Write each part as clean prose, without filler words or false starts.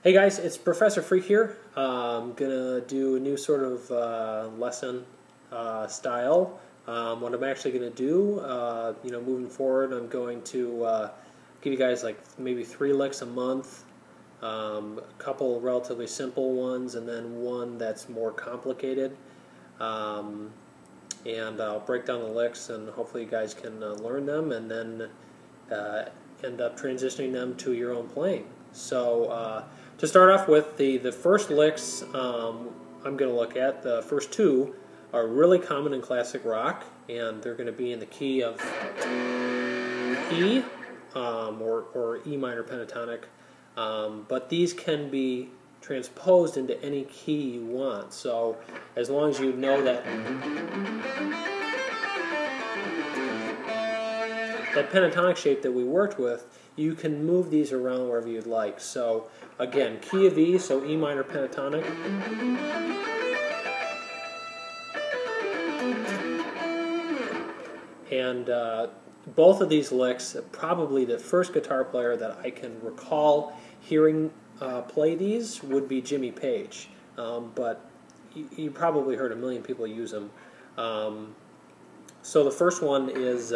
Hey guys, it's Professor Freak here. I'm gonna do a new sort of lesson style. What I'm actually gonna do, moving forward, I'm going to give you guys like maybe 3 licks a month, a couple relatively simple ones, and then one that's more complicated. And I'll break down the licks, and hopefully you guys can learn them, and then end up transitioning them to your own playing. So to start off with, the first licks I'm going to look at, the first two are really common in classic rock, and they're going to be in the key of E, or E minor pentatonic, but these can be transposed into any key you want. So as long as you know that pentatonic shape that we worked with, you can move these around wherever you'd like. So again, key of E, so E minor pentatonic. And both of these licks, probably the first guitar player that I can recall hearing play these would be Jimmy Page. But you probably heard a million people use them. So the first one is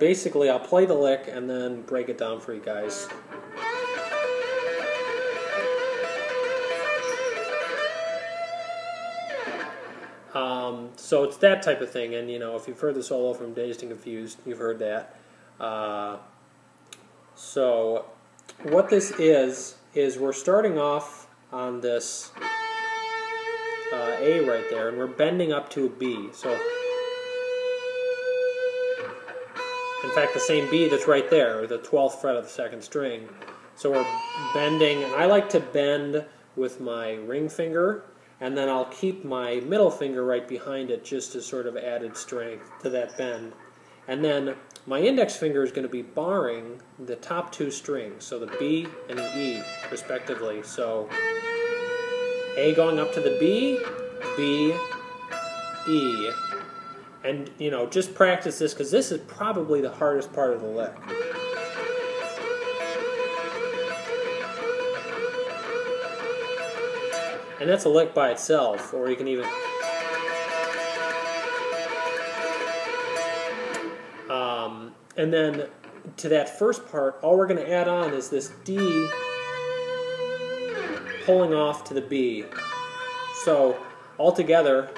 basically I'll play the lick and then break it down for you guys. So it's that type of thing, and if you've heard the solo from Dazed and Confused, you've heard that. So what this is we're starting off on this A right there, and we're bending up to a B. So in fact, the same B that's right there, the 12th fret of the 2nd string. So we're bending, and I like to bend with my ring finger, and then I'll keep my middle finger right behind it just as sort of added strength to that bend. And then my index finger is going to be barring the top 2 strings, so the B and the E, respectively. So A going up to the B, B, E. And, just practice this, because this is probably the hardest part of the lick. And that's a lick by itself, or you can even... and then to that first part, all we're going to add on is this D pulling off to the B. So, altogether...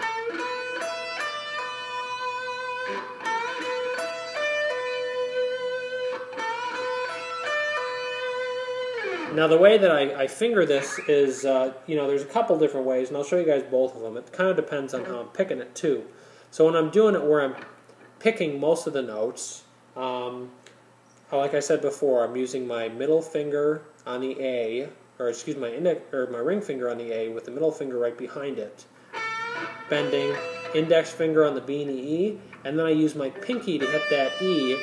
Now the way that I finger this is, there's a couple different ways, and I'll show you guys both of them. It kind of depends on how I'm picking it too. So when I'm doing it where I'm picking most of the notes, like I said before, I'm using my middle finger on the A, or excuse me, my ring finger on the A with the middle finger right behind it, bending, index finger on the B and the E, and then I use my pinky to hit that E,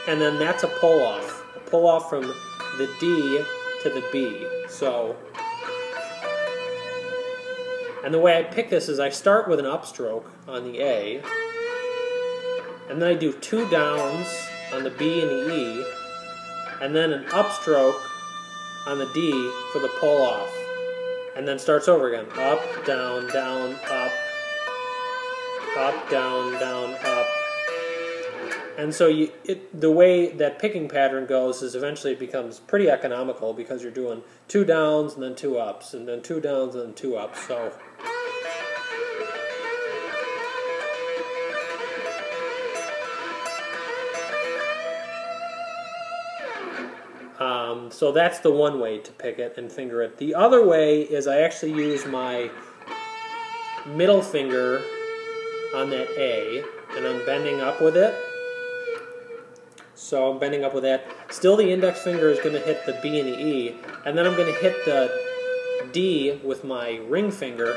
and then that's a pull off from the D to the B. So, and the way I pick this is I start with an upstroke on the A, and then I do 2 downs on the B and the E, and then an upstroke on the D for the pull off, and then starts over again. Up, down, down, up, down, down, up. And so the way that picking pattern goes is eventually it becomes pretty economical, because you're doing 2 downs and then 2 ups, and then 2 downs and then 2 ups. So so that's the one way to pick it and finger it. The other way is I actually use my middle finger on that A, and I'm bending up with it. So I'm bending up with that. Still the index finger is going to hit the B and the E, and then I'm going to hit the D with my ring finger.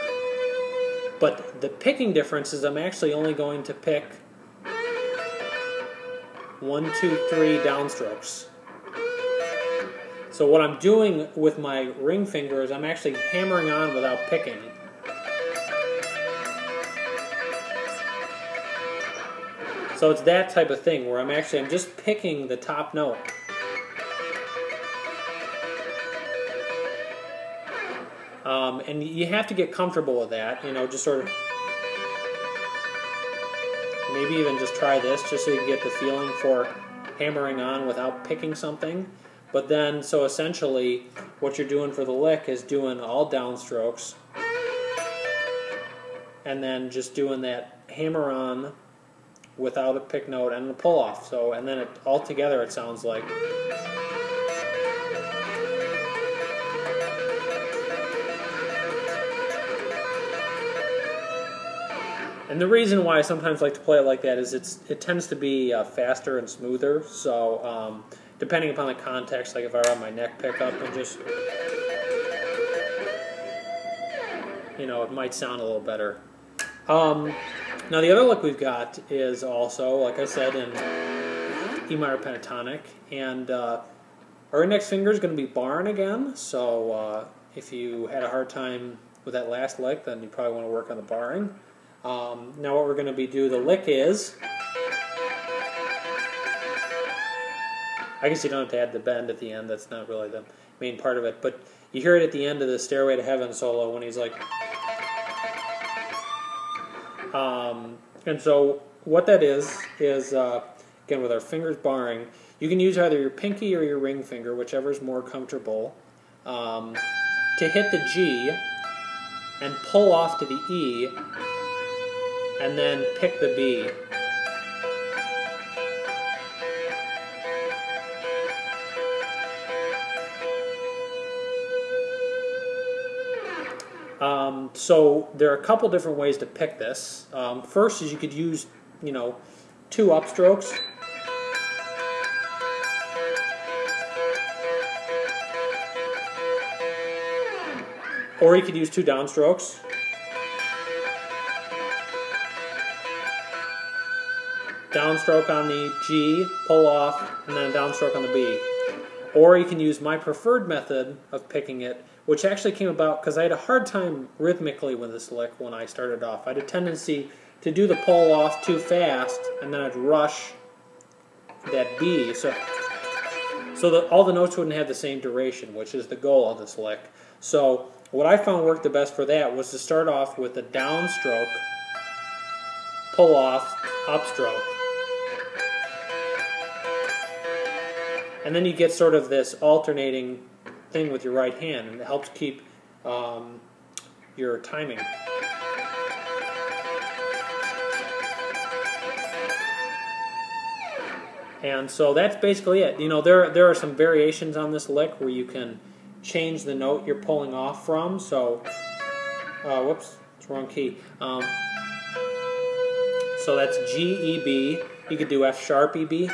But the picking difference is I'm actually only going to pick 1, 2, 3 downstrokes. So what I'm doing with my ring finger is I'm actually hammering on without picking. So it's that type of thing where I'm just picking the top note. And you have to get comfortable with that, you know, just sort of, maybe even just try this just so you can get the feeling for hammering on without picking something. But then, so essentially, what you're doing for the lick is doing all downstrokes, and then just doing that hammer on without a pick note and a pull off. So, and then it, all together it sounds like. And the reason why I sometimes like to play it like that is it tends to be faster and smoother. So depending upon the context, like if I run my neck pickup and just, you know, it might sound a little better. Now the other lick we've got is also, like I said, in E minor pentatonic, and our index finger is going to be barring again. So if you had a hard time with that last lick, then you probably want to work on the barring. Now what we're going to be doing, the lick is, I guess you don't have to add the bend at the end, that's not really the main part of it, but you hear it at the end of the Stairway to Heaven solo when he's like, and so what that is again with our fingers barring, you can use either your pinky or your ring finger, whichever is more comfortable, to hit the G and pull off to the E, and then pick the B. So there are a couple different ways to pick this. First is you could use, you know, 2 upstrokes. Or you could use 2 downstrokes. Downstroke on the G, pull off, and then a downstroke on the B. Or you can use my preferred method of picking it, which actually came about because I had a hard time rhythmically with this lick when I started off. I had a tendency to do the pull off too fast, and then I'd rush that B. So that all the notes wouldn't have the same duration, which is the goal of this lick. So what I found worked the best for that was to start off with a downstroke, pull off, upstroke. And then you get sort of this alternating thing with your right hand, and it helps keep your timing. And so that's basically it. You know, there are some variations on this lick where you can change the note you're pulling off from. So, whoops, it's the wrong key. So that's G, E, B. You could do F sharp, E, B,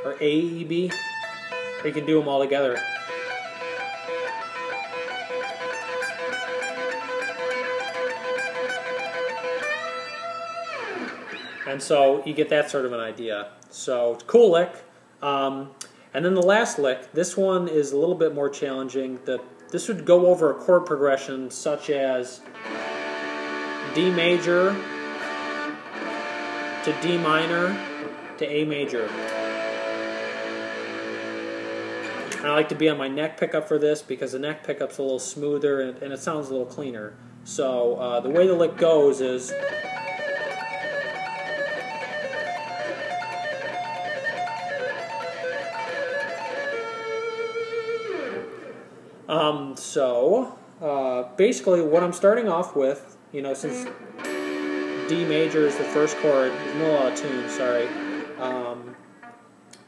or A, E, B, or you can do them all together. And so you get that sort of an idea. So it's a cool lick. And then the last lick, this one is a little bit more challenging. This would go over a chord progression such as D major to D minor to A major. And I like to be on my neck pickup for this because the neck pickup's a little smoother and it sounds a little cleaner. So the way the lick goes is basically what I'm starting off with, you know, since D major is the first chord, no out of tune, sorry,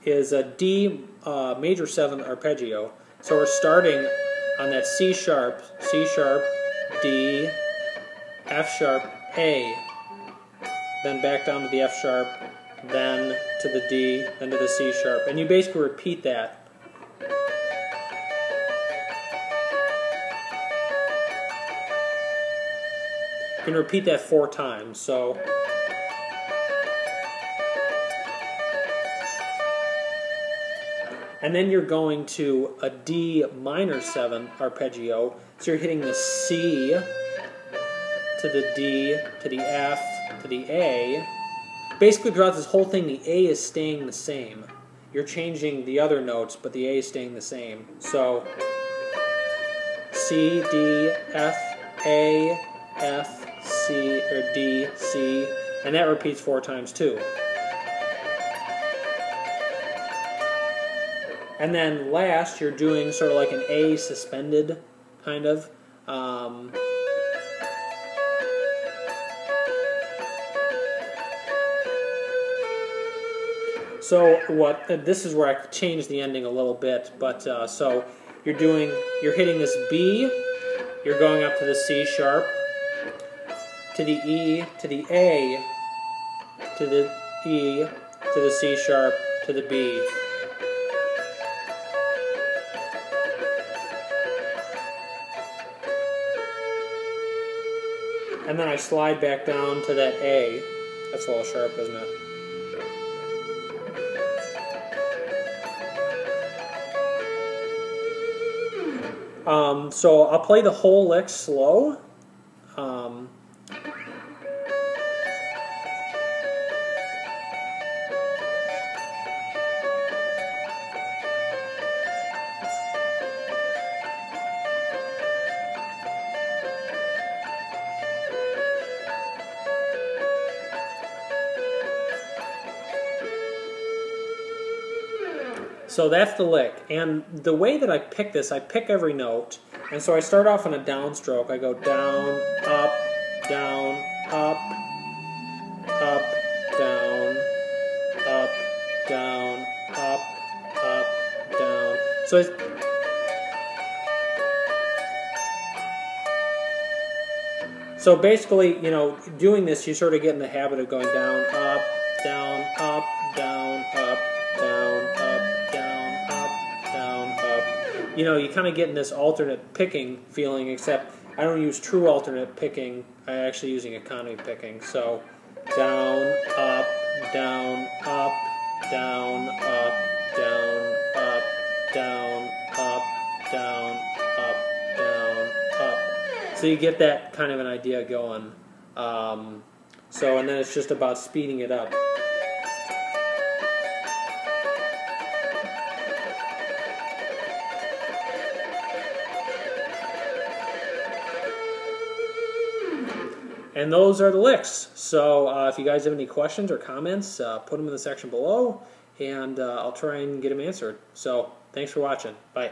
is a D major 7th arpeggio. So we're starting on that C sharp, D, F sharp, A, then back down to the F sharp, then to the D, then to the C sharp, and you basically repeat that. You can repeat that 4 times. So and then you're going to a D minor 7 arpeggio. So you're hitting the C to the D to the F to the A. Basically throughout this whole thing the A is staying the same. You're changing the other notes, but the A is staying the same. So C, D, F, A, F, C, or D, C, and that repeats 4 times too. And then last, you're doing sort of like an A suspended, kind of. So this is where I changed the ending a little bit, but so you're hitting this B, you're going up to the C sharp, to the E, to the A, to the E, to the C sharp, to the B. And then I slide back down to that A. That's a little sharp, isn't it? So I'll play the whole lick slow. So that's the lick, and the way that I pick this, I pick every note, and so I start off on a downstroke. I go down, up, down, up, up, down, up, down, up, down. So basically, you know, doing this, you sort of get in the habit of going down, up, down, up, down, up, down, up, down, up, down, up. You know, you kind of get in this alternate picking feeling, except I don't use true alternate picking. I'm actually using economy picking. So down, up, down, up, down, up, down, up, down, up, down, up, down, up. So you get that kind of an idea going. And then it's just about speeding it up. And those are the licks. So if you guys have any questions or comments, put them in the section below, and I'll try and get them answered. So thanks for watching. Bye.